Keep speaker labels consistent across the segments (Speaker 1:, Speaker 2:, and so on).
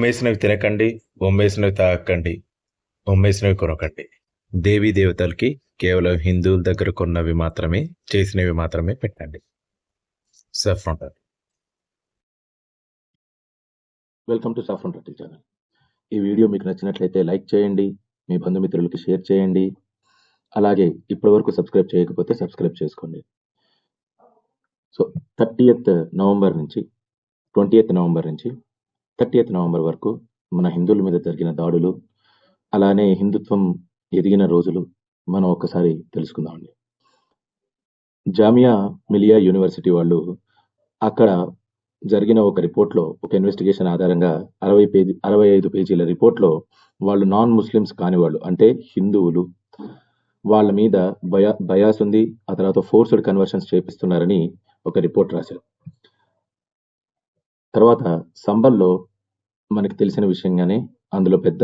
Speaker 1: అమ్మేసినవి తినకండి, బొమ్మేసినవి తాగకండి, బొమ్మేసినవి కొనకండి. దేవీ దేవతలకి కేవలం హిందువుల దగ్గర కొన్నవి మాత్రమే, చేసినవి మాత్రమే పెట్టండి. Saffron turtle.
Speaker 2: Welcome to saffron turtle channel. ఈ వీడియో మీకు నచ్చినట్లయితే లైక్ చేయండి, మీ బంధుమిత్రులకి షేర్ చేయండి. అలాగే ఇప్పటివరకు సబ్స్క్రైబ్ చేయకపోతే సబ్స్క్రైబ్ చేసుకోండి. సో 30th నవంబర్ నుంచి 20th నవంబర్ నుంచి 30th నవంబర్ వరకు మన హిందువుల మీద జరిగిన దాడులు, అలానే హిందుత్వం ఎదిగిన రోజులు మనం ఒక్కసారి తెలుసుకుందామండి. జామియా మిలియా యూనివర్సిటీ వాళ్ళు అక్కడ జరిగిన ఒక రిపోర్ట్లో, ఒక ఇన్వెస్టిగేషన్ ఆధారంగా 65 పేజీల రిపోర్ట్లో వాళ్ళు నాన్ ముస్లిమ్స్ కాని వాళ్ళు, అంటే హిందువులు, వాళ్ళ మీద బయాస్ ఉంది, ఆ తర్వాత ఫోర్స్డ్ కన్వర్షన్స్ చేపిస్తున్నారని ఒక రిపోర్ట్ రాశారు. తర్వాత సంబల్లో మనకి తెలిసిన విషయంగానే అందులో పెద్ద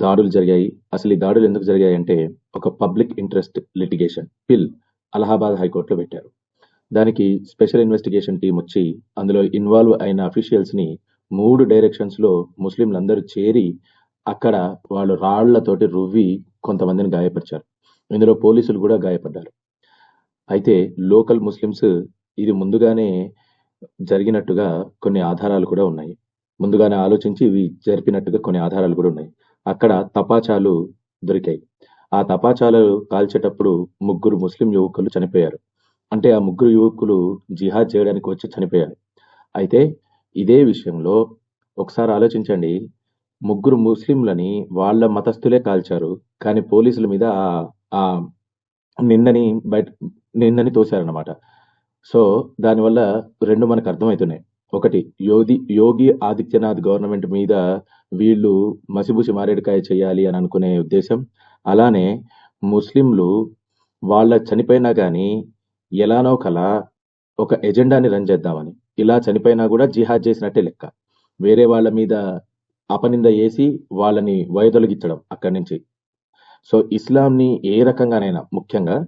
Speaker 2: దాడులు జరిగాయి. అసలు ఈ దాడులు ఎందుకు జరిగాయి అంటే, ఒక public interest litigation bill Allahabad హైకోర్టులో పెట్టారు. దానికి స్పెషల్ ఇన్వెస్టిగేషన్ టీం వచ్చి అందులో ఇన్వాల్వ్ అయిన అఫీషియల్స్ ని 3 డైరెక్షన్స్ లో ముస్లింలందరూ చేరి అక్కడ వాళ్ళు రాళ్లతోటి రువ్వి కొంతమందిని గాయపరిచారు. ఇందులో పోలీసులు కూడా గాయపడ్డారు. అయితే లోకల్ ముస్లిమ్స్ ఇది ముందుగానే జరిగినట్టుగా కొన్ని ఆధారాలు కూడా ఉన్నాయి. ముందుగానే ఆలోచించి ఇవి జరిపినట్టుగా కొన్ని ఆధారాలు కూడా ఉన్నాయి. అక్కడ తపాచాలు దొరికాయి. ఆ తపాచాలు కాల్చేటప్పుడు 3 ముస్లిం యువకులు చనిపోయారు. అంటే ఆ 3 యువకులు జిహాద్ చేయడానికి వచ్చి చనిపోయారు. అయితే ఇదే విషయంలో ఒకసారి ఆలోచించండి, 3 ముస్లింలని వాళ్ళ మతస్థులే కాల్చారు, కానీ పోలీసుల మీద ఆ నిందని తోశారన్నమాట. సో దానివల్ల 2 మనకు అర్థమవుతున్నాయి. ఒకటి, యోగి ఆదిత్యనాథ్ గవర్నమెంట్ మీద వీళ్ళు మసిబుసి మారేడుకాయ చేయాలి అని అనుకునే ఉద్దేశం. అలానే ముస్లింలు వాళ్ళ చనిపోయినా కానీ ఎలానో కలా ఒక ఎజెండాని రన్ చేద్దామని, ఇలా చనిపోయినా కూడా జిహాద్ చేసినట్టే లెక్క. వేరే వాళ్ళ మీద అపనింద వేసి వాళ్ళని వైదొలగించడం అక్కడి నుంచి. సో ఇస్లాంని ఏ రకంగానైనా, ముఖ్యంగా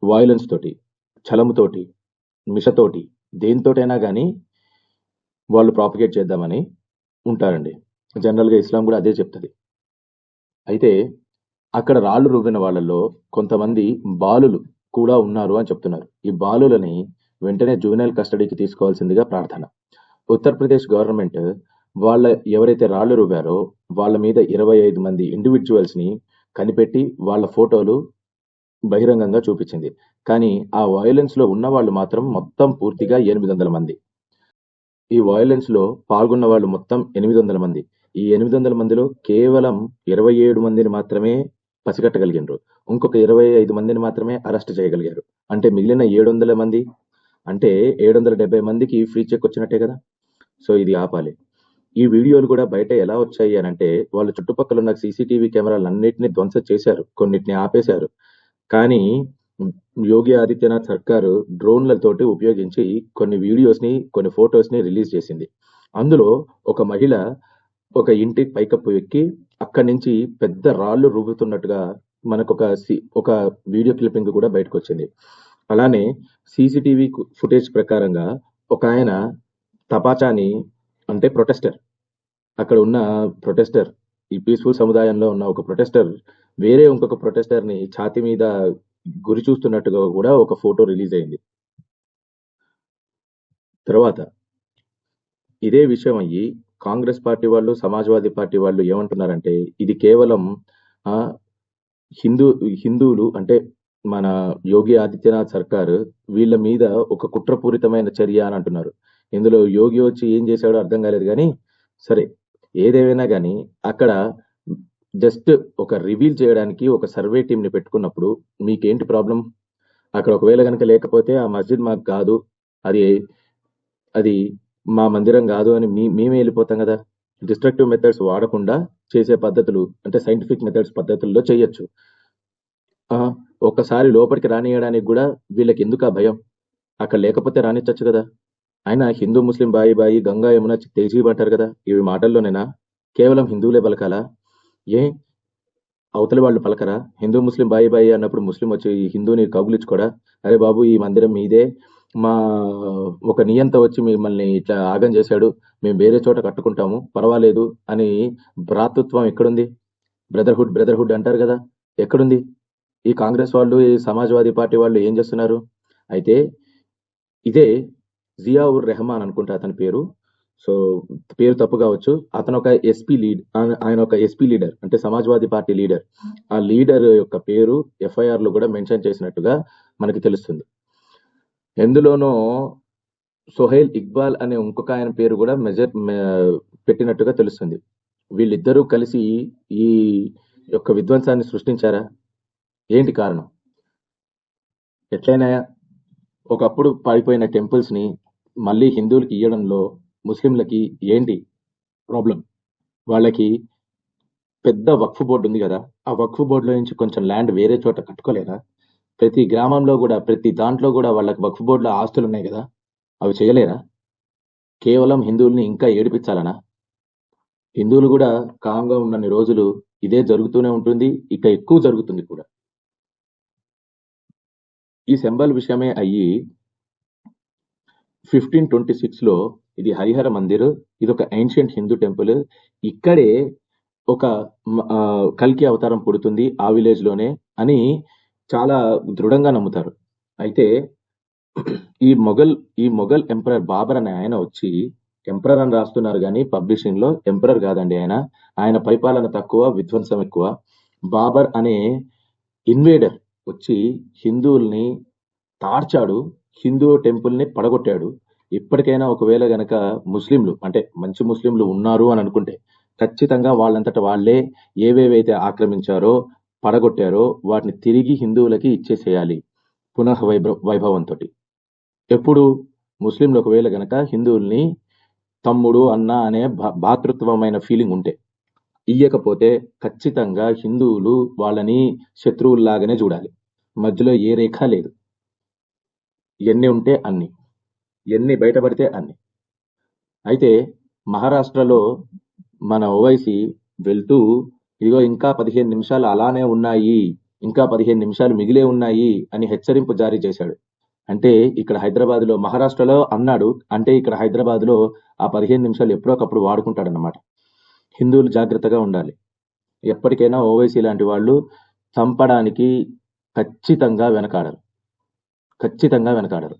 Speaker 2: వైలెన్స్ తోటి, ఛలముతోటి, మిషతోటి, దేనితోటైనా కానీ వాళ్ళు ప్రాపగేట్ చేద్దామని ఉంటారండి. జనరల్గా ఇస్లాం కూడా అదే చెప్తుంది. అయితే అక్కడ రాళ్లు రువ్విన వాళ్ళల్లో కొంతమంది బాలులు కూడా ఉన్నారు అని చెప్తున్నారు. ఈ బాలులని వెంటనే జువెనైల్ కస్టడీకి తీసుకోవాల్సిందిగా ప్రార్థన. ఉత్తరప్రదేశ్ గవర్నమెంట్ వాళ్ళ ఎవరైతే రాళ్లు రువ్వారో వాళ్ళ మీద 25 మంది ఇండివిజువల్స్ ని కనిపెట్టి వాళ్ళ ఫోటోలు బహిరంగంగా చూపించింది. కానీ ఆ వైలెన్స్ లో ఉన్న వాళ్ళు మాత్రం మొత్తం పూర్తిగా 800 మంది. ఈ వైలెన్స్ లో పాల్గొన్న వాళ్ళు మొత్తం 800 మంది. ఈ 800 మందిలో కేవలం 27 మందిని మాత్రమే పసిగట్టగలిగినారు. ఇంకొక 25 మందిని మాత్రమే అరెస్ట్ చేయగలిగారు. అంటే మిగిలిన 700 మంది, అంటే 770 మందికి ఫ్రీ చెక్ వచ్చినట్టే కదా. సో ఇది ఆపాలి. ఈ వీడియోలు కూడా బయట ఎలా వచ్చాయి అని అంటే, వాళ్ళ చుట్టుపక్కల ఉన్న సీసీటీవీ కెమెరాలు అన్నిటిని ధ్వంసం చేశారు, కొన్నిటిని ఆపేశారు. కానీ యోగి ఆదిత్యనాథ్ సర్కారు డ్రోన్లతోటి ఉపయోగించి కొన్ని వీడియోస్ ని, కొన్ని ఫొటోస్ ని రిలీజ్ చేసింది. అందులో ఒక మహిళ ఒక ఇంటి పైకప్పు ఎక్కి అక్కడి నుంచి పెద్ద రాళ్లు రువ్వుతున్నట్టుగా మనకు ఒక వీడియో క్లిప్పింగ్ కూడా బయటకు వచ్చింది. అలానే సీసీటీవీ ఫుటేజ్ ప్రకారంగా ఒక ఆయన తపాచాని, అంటే ప్రొటెస్టర్, అక్కడ ఉన్న ప్రొటెస్టర్, ఈ పీస్ఫుల్ సముదాయంలో ఉన్న ఒక ప్రొటెస్టర్ వేరే ఇంకొక ప్రొటెస్టర్ ని ఛాతి మీద గురి చూస్తున్నట్టుగా కూడా ఒక ఫోటో రిలీజ్ అయింది. తర్వాత ఇదే విషయం అయ్యి కాంగ్రెస్ పార్టీ వాళ్ళు, సమాజ్వాదీ పార్టీ వాళ్ళు ఏమంటున్నారంటే, ఇది కేవలం హిందువులు, అంటే మన యోగి ఆదిత్యనాథ్ సర్కార్ వీళ్ళ మీద ఒక కుట్రపూరితమైన చర్య అని అంటున్నారు. ఇందులో యోగి వచ్చి ఏం చేశాడో అర్థం కాలేదు. కానీ సరే, ఏదేమైనా కానీ అక్కడ జస్ట్ ఒక రివీల్ చేయడానికి ఒక సర్వే టీంని పెట్టుకున్నప్పుడు మీకేంటి ప్రాబ్లం? అక్కడ ఒకవేళ కనుక లేకపోతే ఆ మస్జిద్ మాకు కాదు, అది మా మందిరం కాదు అని మేమే వెళ్ళిపోతాం కదా. డిస్ట్రక్టివ్ మెథడ్స్ వాడకుండా చేసే పద్ధతులు, అంటే సైంటిఫిక్ మెథడ్స్ పద్ధతుల్లో చేయొచ్చు. ఒక్కసారి లోపలికి రానియడానికి కూడా వీళ్ళకి ఎందుకు ఆ భయం? అక్కడ లేకపోతే రానిచ్చచ్చు కదా. ఆయన హిందూ ముస్లిం బాయి గంగా యమున తేజీబ్ అంటారు కదా. ఇవి మాటల్లోనేనా? కేవలం హిందువులే పలకాలా? అవతలి వాళ్ళు పలకరా? హిందూ ముస్లిం బాయి అన్నప్పుడు ముస్లిం వచ్చి హిందూని కౌగులించుకోడా? అరే బాబు, ఈ మందిరం మీదే, మా ఒక నియంత వచ్చి మిమ్మల్ని ఇట్లా ఆగం చేశాడు, మేము వేరే చోట కట్టుకుంటాము పర్వాలేదు అని భ్రాతృత్వం ఎక్కడుంది? బ్రదర్హుడ్ బ్రదర్హుడ్ అంటారు కదా, ఎక్కడుంది? ఈ కాంగ్రెస్ వాళ్ళు, ఈ సమాజ్వాదీ పార్టీ వాళ్ళు ఏం చేస్తున్నారు? అయితే ఇదే జియా ఉర్ రెహమాన్ అనుకుంటా అతని పేరు. సో పేరు తప్పు కావచ్చు. అతను ఒక ఆయన ఒక ఎస్పీ లీడర్, అంటే సమాజ్వాదీ పార్టీ లీడర్. ఆ లీడర్ యొక్క పేరు ఎఫ్ఐఆర్ లో కూడా మెన్షన్ చేసినట్టుగా మనకి తెలుస్తుంది. ఎందులోనో సోహైల్ ఇక్బాల్ అనే ఇంకొక ఆయన పేరు కూడా పెట్టినట్టుగా తెలుస్తుంది. వీళ్ళిద్దరూ కలిసి ఈ యొక్క విధ్వంసాన్ని సృష్టించారా? ఏంటి కారణం? ఎట్లయినా ఒకప్పుడు పడిపోయిన టెంపుల్స్ ని మళ్ళీ హిందువులకి ఇవ్వడంలో ముస్లింలకి ఏంటి ప్రాబ్లం? వాళ్ళకి పెద్ద వక్ఫ్ బోర్డు ఉంది కదా, ఆ వక్ఫ్ బోర్డులో నుంచి కొంచెం ల్యాండ్ వేరే చోట కట్టుకోలేరా? ప్రతి గ్రామంలో కూడా, ప్రతి దాంట్లో కూడా వాళ్ళకి వక్ఫ్ బోర్డులో ఆస్తులు ఉన్నాయి కదా, అవి చేయలేరా? కేవలం హిందువుల్ని ఇంకా ఏడిపించాలనా? హిందువులు కూడా కామ్గా ఉన్నన్ని రోజులు ఇదే జరుగుతూనే ఉంటుంది, ఇక ఎక్కువ జరుగుతుంది కూడా. ఈ శంబల్ విషయమే అయ్యి 1526 లో ఇది హరిహర మందిర్, ఇది ఒక ఏన్షియంట్ హిందూ టెంపుల్. ఇక్కడే ఒక కల్కి అవతారం పుడుతుంది ఆ విలేజ్ లోనే అని చాలా దృఢంగా నమ్ముతారు. అయితే ఈ మొఘల్ ఎంపరర్ బాబర్ అనే ఆయన వచ్చి, ఎంపరర్ అని రాస్తున్నారు కానీ పబ్లిషింగ్ లో ఎంపరర్ కాదండి ఆయన పరిపాలన తక్కువ, విధ్వంసం ఎక్కువ. బాబర్ అనే ఇన్వేడర్ వచ్చి హిందువుల్ని తార్చాడు, హిందూ టెంపుల్ ని పడగొట్టాడు. ఇప్పటికైనా ఒకవేళ గనక ముస్లింలు, అంటే మంచి ముస్లింలు ఉన్నారు అని అనుకుంటే, ఖచ్చితంగా వాళ్ళంతట వాళ్ళే ఏవేవైతే ఆక్రమించారో, పడగొట్టారో వాటిని తిరిగి హిందువులకి ఇచ్చేసేయాలి పునః వైభవంతో. ఎప్పుడు ముస్లింలు ఒకవేళ గనక హిందువుల్ని తమ్ముడు అన్న అనే భాతృత్వమైన ఫీలింగ్ ఉంటే, ఇయ్యకపోతే ఖచ్చితంగా హిందువులు వాళ్ళని శత్రువుల్లాగానే చూడాలి. మధ్యలో ఏ రేఖ లేదు. ఎన్ని ఉంటే అన్ని, ఎన్ని బయటపడితే అన్ని. అయితే మహారాష్ట్రలో మన ఓవైసీ వెళ్తూ, ఇదిగో ఇంకా 15 నిమిషాలు అలానే ఉన్నాయి, ఇంకా 15 నిమిషాలు మిగిలే ఉన్నాయి అని హెచ్చరింపు జారీ చేశాడు. అంటే ఇక్కడ హైదరాబాద్ లో, మహారాష్ట్రలో అన్నాడు అంటే ఇక్కడ హైదరాబాద్ లో ఆ 15 నిమిషాలు ఎప్పుడోకప్పుడు వాడుకుంటాడన్నమాట. హిందువులు జాగ్రత్తగా ఉండాలి. ఎప్పటికైనా ఓవైసీ లాంటి వాళ్ళు చంపడానికి ఖచ్చితంగా వెనకాడరు, ఖచ్చితంగా వెనకాడరు.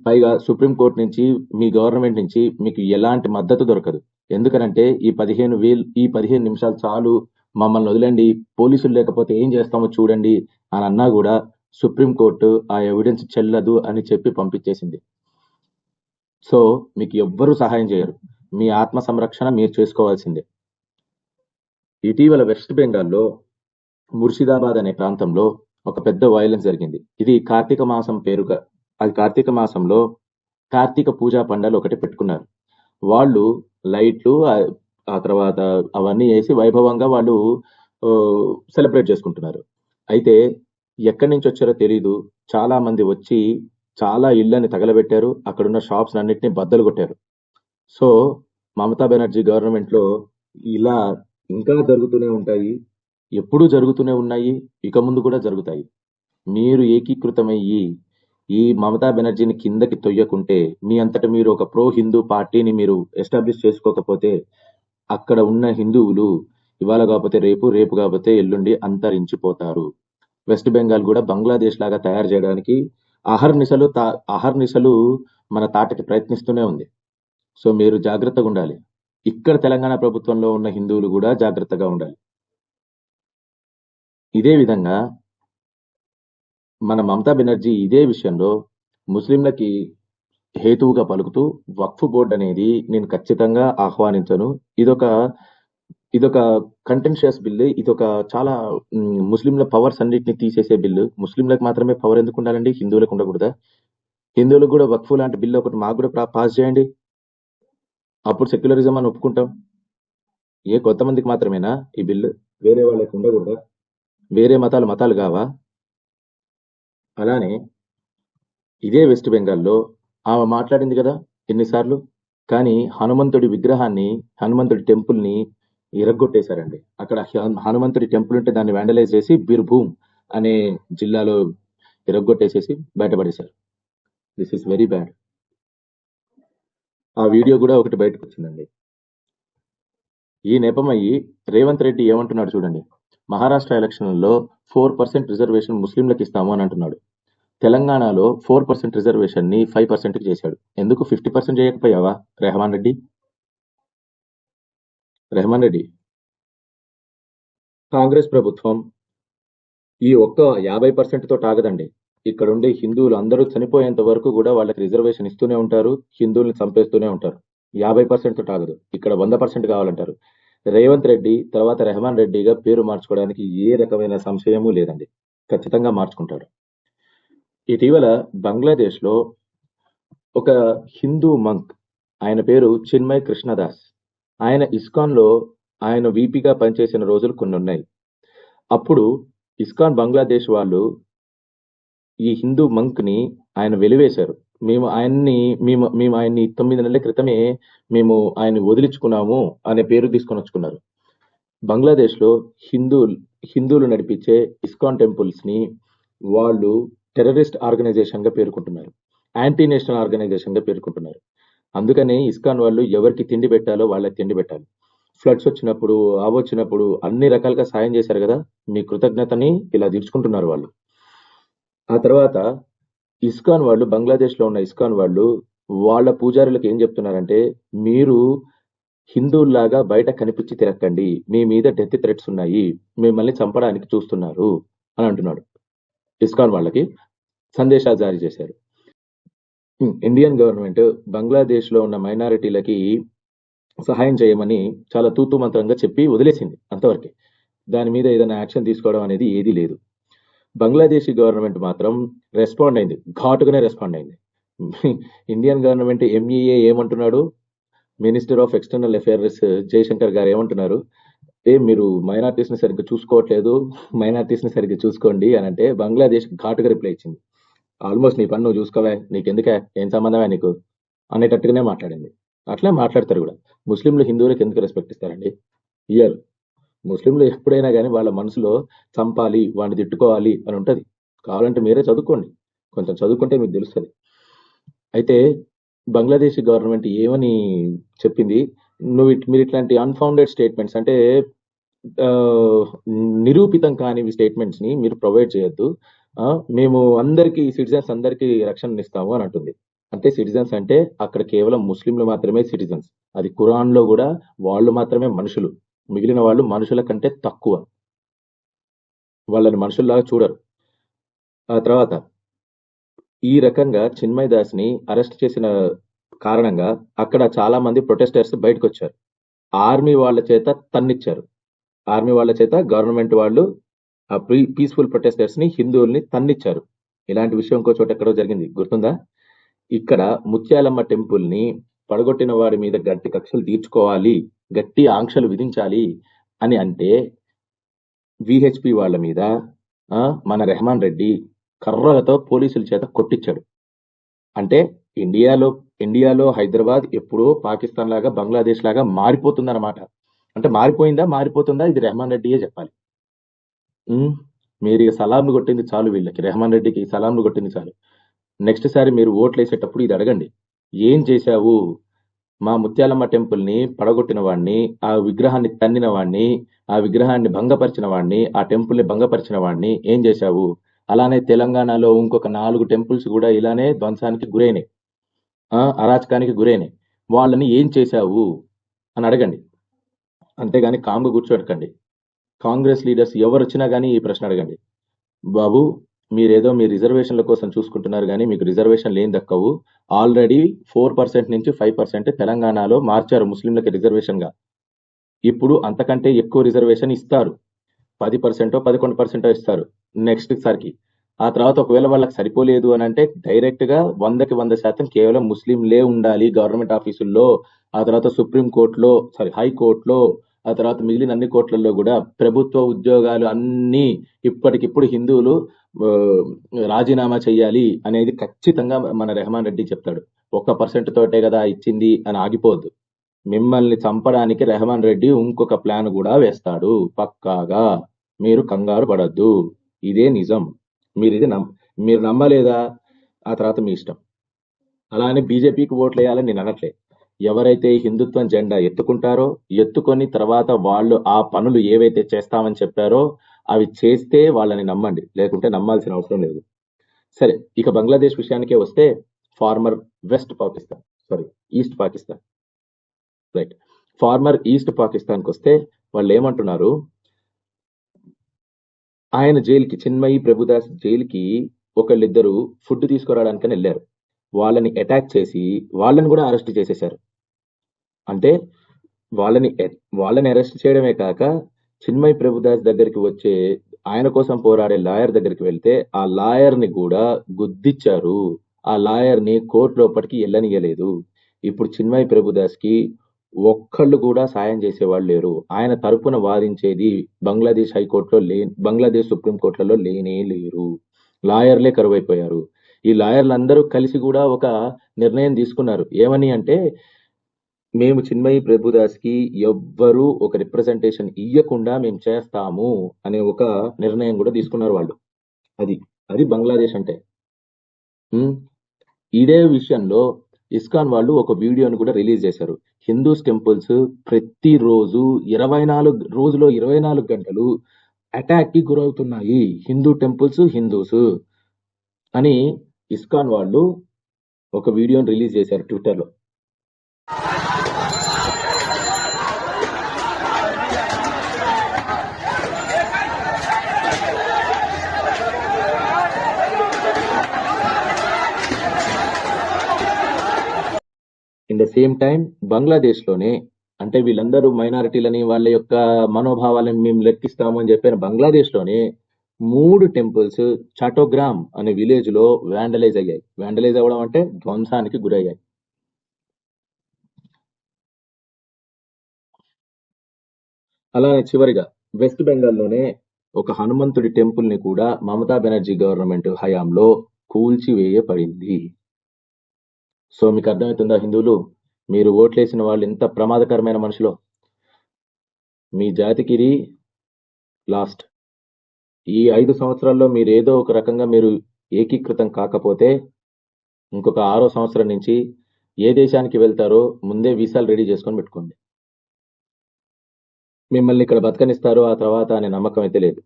Speaker 2: పైగా సుప్రీంకోర్టు నుంచి, మీ గవర్నమెంట్ నుంచి మీకు ఎలాంటి మద్దతు దొరకదు. ఎందుకనంటే ఈ 15 నిమిషాలు చాలు, మమ్మల్ని వదిలేండి, పోలీసులు లేకపోతే ఏం చేస్తామో చూడండి అని అన్నా కూడా సుప్రీంకోర్టు ఆ ఎవిడెన్స్ చెల్లదు అని చెప్పి పంపించేసింది. సో మీకు ఎవ్వరూ సహాయం చేయరు, మీ ఆత్మ సంరక్షణ మీరు చేసుకోవాల్సిందే. ఇటీవల వెస్ట్ బెంగాల్లో ముర్షిదాబాద్ అనే ప్రాంతంలో ఒక పెద్ద వైలెన్స్ జరిగింది. ఇది కార్తీక మాసం పేరుగా, అది కార్తీక మాసంలో కార్తీక పూజా పండాలు ఒకటి పెట్టుకున్నారు. వాళ్ళు లైట్లు ఆ తర్వాత అవన్నీ వేసి వైభవంగా వాళ్ళు సెలబ్రేట్ చేసుకుంటున్నారు. అయితే ఎక్కడి నుంచి వచ్చారో తెలీదు, చాలా మంది వచ్చి చాలా ఇళ్లని తగలబెట్టారు, అక్కడున్న షాప్స్ అన్నిటిని బద్దలు కొట్టారు. సో మమతా బెనర్జీ గవర్నమెంట్ లో ఇలా ఇంకా జరుగుతూనే ఉంటాయి, ఎప్పుడూ జరుగుతూనే ఉన్నాయి, ఇక ముందు కూడా జరుగుతాయి. మీరు ఏకీకృతమయ్యి ఈ మమతా బెనర్జీని కిందకి తొయ్యకుంటే, మీ అంతట మీరు ఒక ప్రో హిందూ పార్టీని మీరు ఎస్టాబ్లిష్ చేసుకోకపోతే, అక్కడ ఉన్న హిందువులు ఇవాళ కాకపోతే రేపు, రేపు కాకపోతే ఎల్లుండి అంతరించిపోతారు. వెస్ట్ బెంగాల్ కూడా బంగ్లాదేశ్ లాగా తయారు చేయడానికి అహర్నిశలు మన తాటకి ప్రయత్నిస్తూనే ఉంది. సో మీరు జాగ్రత్తగా ఉండాలి. ఇక్కడ తెలంగాణ ప్రభుత్వంలో ఉన్న హిందువులు కూడా జాగ్రత్తగా ఉండాలి. ఇదే విధంగా మన మమతా బెనర్జీ ఇదే విషయంలో ముస్లింలకి హేతువుగా పలుకుతూ, వక్ఫ్ బోర్డ్ అనేది నేను ఖచ్చితంగా ఆహ్వానించను, ఇదొక కంటెన్షియస్ బిల్లు, ఇదొక చాలా ముస్లింల పవర్స్ అన్నిటిని తీసేసే బిల్లు. ముస్లింలకు మాత్రమే పవర్ ఎందుకు ఉండాలండి, హిందువులకు ఉండకూడదా? హిందువులకు కూడా వక్ఫ్ లాంటి బిల్లు ఒకటి మాకు కూడా పాస్ చేయండి, అప్పుడు సెక్యులరిజం అని ఒప్పుకుంటాం. కొంతమందికి మాత్రమేనా ఈ బిల్లు? వేరే వాళ్ళకి ఉండకూడదా? వేరే మతాలు కావా? అలానే ఇదే వెస్ట్ బెంగాల్లో ఆమె మాట్లాడింది కదా ఎన్నిసార్లు, కానీ హనుమంతుడి టెంపుల్ ని ఇరగ్గొట్టేశారండి. అక్కడ హనుమంతుడి టెంపుల్ ఉంటే దాన్ని వ్యాండలైజ్ చేసి బీర్భూమ్ అనే జిల్లాలో ఇరగ్గొట్టేసేసి బయటపడేశారు. This is very bad. ఆ వీడియో కూడా ఒకటి బయటకు వచ్చిందండి. ఈ నెపమయ్యి రేవంత్ రెడ్డి ఏమంటున్నాడు చూడండి. మహారాష్ట్ర ఎలక్షన్లలో 4% రిజర్వేషన్ ముస్లింలకు ఇస్తాము అని అంటున్నాడు. తెలంగాణలో 4% రిజర్వేషన్ ని 5% చేశాడు. ఎందుకు 50% చేయకపోయావా రెహమాన్ రెడ్డి? కాంగ్రెస్ ప్రభుత్వం ఈ ఒక్క 50% తోటి ఆగదండి. ఇక్కడ ఉండే హిందువులు అందరూ చనిపోయేంత వరకు కూడా వాళ్ళకి రిజర్వేషన్ ఇస్తూనే ఉంటారు, హిందువుల్ని చంపేస్తూనే ఉంటారు. 50% తోటి ఆగదు. ఇక్కడ 100% కావాలంటారు. రేవంత్ రెడ్డి తర్వాత రెహమాన్ రెడ్డిగా పేరు మార్చుకోవడానికి ఏ రకమైన సంశయము లేదండి. ఖచ్చితంగా మార్చుకుంటాడు. ఇటీవల బంగ్లాదేశ్ లో ఒక హిందూ మంక్, ఆయన పేరు చిన్మయ్ కృష్ణదాస్, ఆయన ఇస్కాన్ లో ఆయన వీపీగా పనిచేసిన రోజులు కొన్ని ఉన్నాయి. అప్పుడు ఇస్కాన్ బంగ్లాదేశ్ వాళ్ళు ఈ హిందూ మంక్ ని ఆయన వెలివేశారు. మేము ఆయన్ని 9 నెలల క్రితమే మేము ఆయన్ని వదిలించుకున్నాము అనే పేరు తీసుకొని వచ్చుకున్నారు. బంగ్లాదేశ్ లో హిందువులు నడిపించే ఇస్కాన్ టెంపుల్స్ ని వాళ్ళు టెర్రరిస్ట్ ఆర్గనైజేషన్ గా పేర్కొంటున్నారు, యాంటీ నేషనల్ ఆర్గనైజేషన్ గా పేర్కొంటున్నారు. అందుకనే ఇస్కాన్ వాళ్ళు ఎవరికి తిండి పెట్టాలో వాళ్ళకి తిండి పెట్టాలి. ఫ్లడ్స్ వచ్చినప్పుడు వచ్చినప్పుడు అన్ని రకాలుగా సాయం చేశారు కదా, మీ కృతజ్ఞతని ఇలా తీర్చుకుంటున్నారు వాళ్ళు. ఆ తర్వాత ఇస్కాన్ వాళ్ళు, బంగ్లాదేశ్ లో ఉన్న ఇస్కాన్ వాళ్ళు వాళ్ళ పూజారులకు ఏం చెప్తున్నారంటే, మీరు హిందువుల్లాగా బయట కనిపించి తిరక్కండి, మీ మీద డెత్ థ్రెట్స్ ఉన్నాయి, మిమ్మల్ని చంపడానికి చూస్తున్నారు అని అంటున్నాడు. ఇస్కాన్ వాళ్ళకి సందేశాలు జారీ చేశారు. ఇండియన్ గవర్నమెంట్ బంగ్లాదేశ్ లో ఉన్న మైనారిటీలకి సహాయం చేయమని చాలా తూతూ మంత్రంగా చెప్పి వదిలేసింది అంతవరకే. దాని మీద ఏదైనా యాక్షన్ తీసుకోవడం అనేది ఏదీ లేదు. బంగ్లాదేశీ గవర్నమెంట్ మాత్రం రెస్పాండ్ అయింది, ఘాటుగానే రెస్పాండ్ అయింది. ఇండియన్ గవర్నమెంట్ ఎంఈఏ ఏమంటున్నాడు, minister of external affairs Jaishankar గారు ఏమంటున్నారు, మీరు మైనారిటీస్ ని సరిగ్గా చూసుకోవట్లేదు, మైనారిటీస్ ని సరిగ్గా చూసుకోండి అని అంటే బంగ్లాదేశ్ ఘాటుగా రిప్లై ఇచ్చింది. ఆల్మోస్ట్ నీ పని నువ్వు చూసుకోవా, నీకెందుకే, ఏం సంబంధమే నీకు అనేటట్టుగానే మాట్లాడింది. అట్లే మాట్లాడతారు కూడా. ముస్లింలు హిందువులకు ఎందుకు రెస్పెక్ట్ ఇస్తారండి? ఇయ్యరు. ముస్లింలు ఎప్పుడైనా కానీ వాళ్ళ మనసులో చంపాలి, వాడిని తిట్టుకోవాలి అని ఉంటది. కావాలంటే మీరే చదువుకోండి, కొంచెం చదువుకుంటే మీకు తెలుస్తుంది. అయితే బంగ్లాదేశ్ గవర్నమెంట్ ఏమని చెప్పింది, మీరు ఇట్లాంటి అన్ఫౌండెడ్ స్టేట్మెంట్స్ అంటే నిరూపితం కాని స్టేట్మెంట్స్ ని మీరు ప్రొవైడ్ చేయొద్దు, మేము అందరికి సిటిజన్స్ అందరికి రక్షణ ఇస్తాము అని అంటుంది. అంటే సిటిజన్స్ అంటే అక్కడ కేవలం ముస్లింలు మాత్రమే సిటిజన్స్. అది ఖురాన్ లో కూడా వాళ్ళు మాత్రమే మనుషులు, మిగిలిన వాళ్ళు మనుషుల కంటే తక్కువ, వాళ్ళని మనుషుల్లాగా చూడరు. ఆ తర్వాత ఈ రకంగా చిన్మయ్ దాస్ ని అరెస్ట్ చేసిన కారణంగా అక్కడ చాలా మంది ప్రొటెస్టర్స్ బయటకు వచ్చారు. ఆర్మీ వాళ్ళ చేత తన్నిచ్చారు. ఆర్మీ వాళ్ళ చేత గవర్నమెంట్ వాళ్ళు ఆ పీస్ఫుల్ ప్రొటెస్టర్స్ ని, హిందువుల్ని తన్నిచ్చారు. ఇలాంటి విషయం ఇంకో చోట ఎక్కడో జరిగింది, గుర్తుందా? ఇక్కడ ముత్యాలమ్మ టెంపుల్ ని పడగొట్టిన వాడి మీద గట్టి కక్షలు తీర్చుకోవాలి, గట్టి ఆంక్షలు విధించాలి అని అంటే విహెచ్పి వాళ్ళ మీద మన రెహమాన్ రెడ్డి కర్రలతో పోలీసుల చేత కొట్టించాడు. అంటే ఇండియాలో హైదరాబాద్ ఎప్పుడో పాకిస్తాన్ లాగా, బంగ్లాదేశ్ లాగా మారిపోతుందన్నమాట. అంటే మారిపోతుందా, ఇది రెహమాన్ రెడ్డియే చెప్పాలి. మీరు సలాంలు కొట్టింది చాలు, వీళ్ళకి రెహమాన్ రెడ్డికి సలాంలు కొట్టింది చాలు. నెక్స్ట్ సారి మీరు ఓట్లు వేసేటప్పుడు ఇది అడగండి, ఏం చేశావు, మా ముత్యాలమ్మ టెంపుల్ ని పడగొట్టిన వాడిని, ఆ విగ్రహాన్ని తన్నిన వాడిని, ఆ విగ్రహాన్ని భంగపరిచిన వాడిని, ఆ టెంపుల్ ని భంగపరిచిన వాడిని ఏం చేశావు? అలానే తెలంగాణలో ఇంకొక 4 టెంపుల్స్ కూడా ఇలానే ధ్వంసానికి గురైనాయి, అరాచకానికి గురైనాయి, వాళ్ళని ఏం చేశావు అని అడగండి. అంతేగాని కామ్గా కూర్చోడకండి. కాంగ్రెస్ లీడర్స్ ఎవరు వచ్చినా కానీ ఈ ప్రశ్న అడగండి. బాబు, మీరేదో మీ రిజర్వేషన్ల కోసం చూసుకుంటున్నారు కానీ మీకు రిజర్వేషన్ లేని దక్కవు. ఆల్రెడీ 4% నుంచి 5% తెలంగాణలో మార్చారు ముస్లింలకి రిజర్వేషన్ గా. ఇప్పుడు అంతకంటే ఎక్కువ రిజర్వేషన్ ఇస్తారు, 10%, 11% ఇస్తారు నెక్స్ట్ సారికి. ఆ తర్వాత ఒకవేళ వాళ్ళకి సరిపోలేదు అని అంటే డైరెక్ట్ గా 100కి 100% కేవలం ముస్లింలే ఉండాలి గవర్నమెంట్ ఆఫీసుల్లో. ఆ తర్వాత సుప్రీం కోర్టులో, హైకోర్టులో, ఆ తర్వాత మిగిలిన అన్ని కోర్టులలో కూడా ప్రభుత్వ ఉద్యోగాలు అన్ని ఇప్పటికిప్పుడు హిందువులు రాజీనామా చెయ్యాలి అనేది ఖచ్చితంగా మన రెహమాన్ రెడ్డి చెప్తాడు. 1% తోటే కదా ఇచ్చింది అని ఆగిపోద్దు. మిమ్మల్ని చంపడానికి రెహమాన్ రెడ్డి ఇంకొక ప్లాన్ కూడా వేస్తాడు పక్కాగా, మీరు కంగారు పడద్దు. ఇదే నిజం. మీరు నమ్మలేదా, ఆ తర్వాత మీ ఇష్టం. అలా అని బీజేపీకి ఓట్లు వేయాలని నేను అనట్లే. ఎవరైతే హిందుత్వం జెండా ఎత్తుకుంటారో, ఎత్తుకొని తర్వాత వాళ్ళు ఆ పనులు ఏవైతే చేస్తామని చెప్పారో అవి చేస్తే వాళ్ళని నమ్మండి, లేకుంటే నమ్మాల్సిన అవసరం లేదు. సరే, ఇక బంగ్లాదేశ్ విషయానికే వస్తే, former east Pakistan, right, former east పాకిస్తాన్కి వస్తే వాళ్ళు ఏమంటున్నారు, ఆయన జైలుకి, చిన్మయి ప్రభుదాస్ జైలుకి ఒకళ్ళిద్దరు ఫుడ్ తీసుకురావడానికని వెళ్ళారు. వాళ్ళని అటాక్ చేసి వాళ్ళని కూడా అరెస్ట్ చేసేశారు. అంటే వాళ్ళని అరెస్ట్ చేయడమే కాక, చిన్మయి ప్రభుదాస్ దగ్గరికి వచ్చే, ఆయన కోసం పోరాడే లాయర్ దగ్గరికి వెళ్తే ఆ లాయర్ ని కూడా గుద్దిచ్చారు. ఆ లాయర్ ని కోర్టు లోపలికి వెళ్ళనియలేదు. ఇప్పుడు చిన్మయి ప్రభుదాస్ కి ఒక్కళ్ళు కూడా సాయం చేసేవాళ్ళు లేరు. ఆయన తరపున వాదించేది బంగ్లాదేశ్ హైకోర్టులో బంగ్లాదేశ్ సుప్రీం కోర్టులలో లేనే లేరు. లాయర్లే కరువైపోయారు. ఈ లాయర్లందరూ కలిసి కూడా ఒక నిర్ణయం తీసుకున్నారు. ఏమని అంటే, మేము చిన్మయి ప్రభుదాస్ కి ఎవ్వరూ ఒక రిప్రజెంటేషన్ ఇయ్యకుండా మేము చేస్తాము అనే ఒక నిర్ణయం కూడా తీసుకున్నారు వాళ్ళు. అది బంగ్లాదేశ్ అంటే. ఇదే విషయంలో ఇస్కాన్ వాళ్ళు ఒక వీడియోని కూడా రిలీజ్ చేశారు. హిందూస్ టెంపుల్స్ ప్రతిరోజు 24 గంటలు అటాక్ కి గురవుతున్నాయి, హిందూ టెంపుల్స్, హిందూస్ అని ఇస్కాన్ వాళ్ళు ఒక వీడియోని రిలీజ్ చేశారు ట్విట్టర్లో. In the same time Bangladesh లోనే, అంటే వీళ్ళందరూ మైనారిటీలని, వాళ్ళ యొక్క మనోభావాలను మేము లెక్కిస్తాము అని చెప్పిన బంగ్లాదేశ్ లోనే 3 టెంపుల్స్ చాటోగ్రామ్ అనే విలేజ్ లో వ్యాండలైజ్ అయ్యాయి. వ్యాండలైజ్ అవ్వడం అంటే ధ్వంసానికి గురయ్యాయి. అలానే చివరిగా వెస్ట్ బెంగాల్లోనే ఒక హనుమంతుడి టెంపుల్ ని కూడా మమతా బెనర్జీ గవర్నమెంట్ హయాంలో కూల్చివేయబడింది. సో మీకు అర్థమవుతుందా హిందువులు, మీరు ఓట్లేసిన వాళ్ళు ఎంత ప్రమాదకరమైన మనుషులో? మీ జాతికి లాస్ట్. ఈ 5 సంవత్సరాల్లో మీరు ఏదో ఒక రకంగా మీరు ఏకీకృతం కాకపోతే, ఇంకొక 6వ సంవత్సరం నుంచి ఏ దేశానికి వెళ్తారో ముందే వీసాలు రెడీ చేసుకొని పెట్టుకోండి. మిమ్మల్ని ఇక్కడ బతకనిస్తారు ఆ తర్వాత అనే నమ్మకం అయితే లేదు.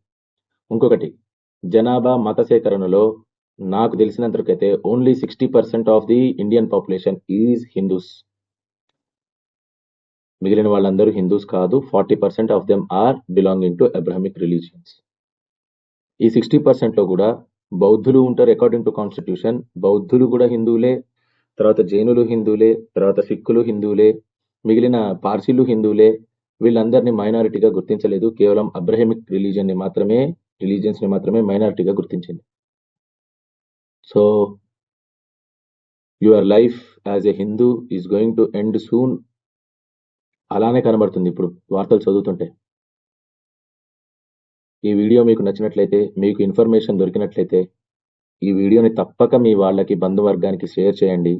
Speaker 2: ఇంకొకటి, జనాభా మత సేకరణలో నాకు తెలిసినంతకైతే only 60% of the Indian population is Hindus. మిగిలిన వాళ్ళందరూ హిందూస్ కాదు. 40% of them are belonging to Abrahamic religions. ఈ 60% లో కూడా బౌద్ధులు ఉంటారు. అకార్డింగ్ టు కాన్స్టిట్యూషన్ బౌద్ధులు కూడా హిందువులే, తర్వాత జైనులు హిందువులే, తర్వాత సిక్కులు హిందువులే, మిగిలిన పార్సీలు హిందువులే. వీళ్ళందరినీ మైనారిటీగా గుర్తించలేదు. కేవలం అబ్రహమిక్ రిలీజియన్స్ ని మాత్రమే మైనారిటీగా గుర్తించింది. So your life as a Hindu is going to end soon. అలానే కనబడుతుంది ఇప్పుడు వార్తలు చదువుతుంటే. ఈ వీడియో మీకు నచ్చినట్లయితే, మీకు ఇన్ఫర్మేషన్ దొరికినట్లయితే ఈ వీడియోని తప్పక మీ వాళ్ళకి, బంధువర్గానికి షేర్ చేయండి,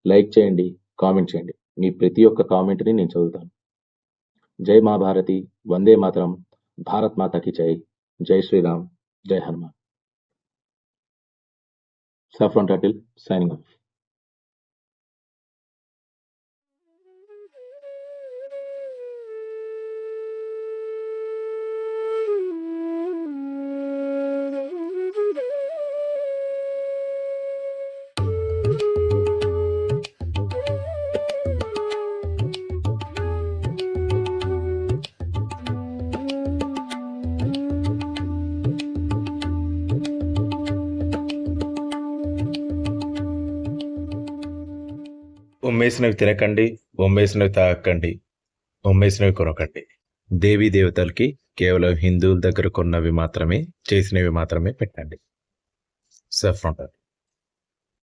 Speaker 2: లైక్ చేయండి, కామెంట్ చేయండి. మీ ప్రతి ఒక్క కామెంట్ని నేను చదువుతాను. జై మా భారతి, వందే మాతరం, భారత్ మాతాకి జై, జై శ్రీరామ్, జై Hanuman. Saffron Turtle signing off.
Speaker 1: ఉమ్మేసినవి తినకండి, ఉమ్మేసినవి తాగకండి, ఉమ్మేసినవి కొనకండి. దేవీ దేవతలకి కేవలం హిందువుల దగ్గర కొన్నవి మాత్రమే, చేసినవి మాత్రమే పెట్టండి. Saffron Turtle.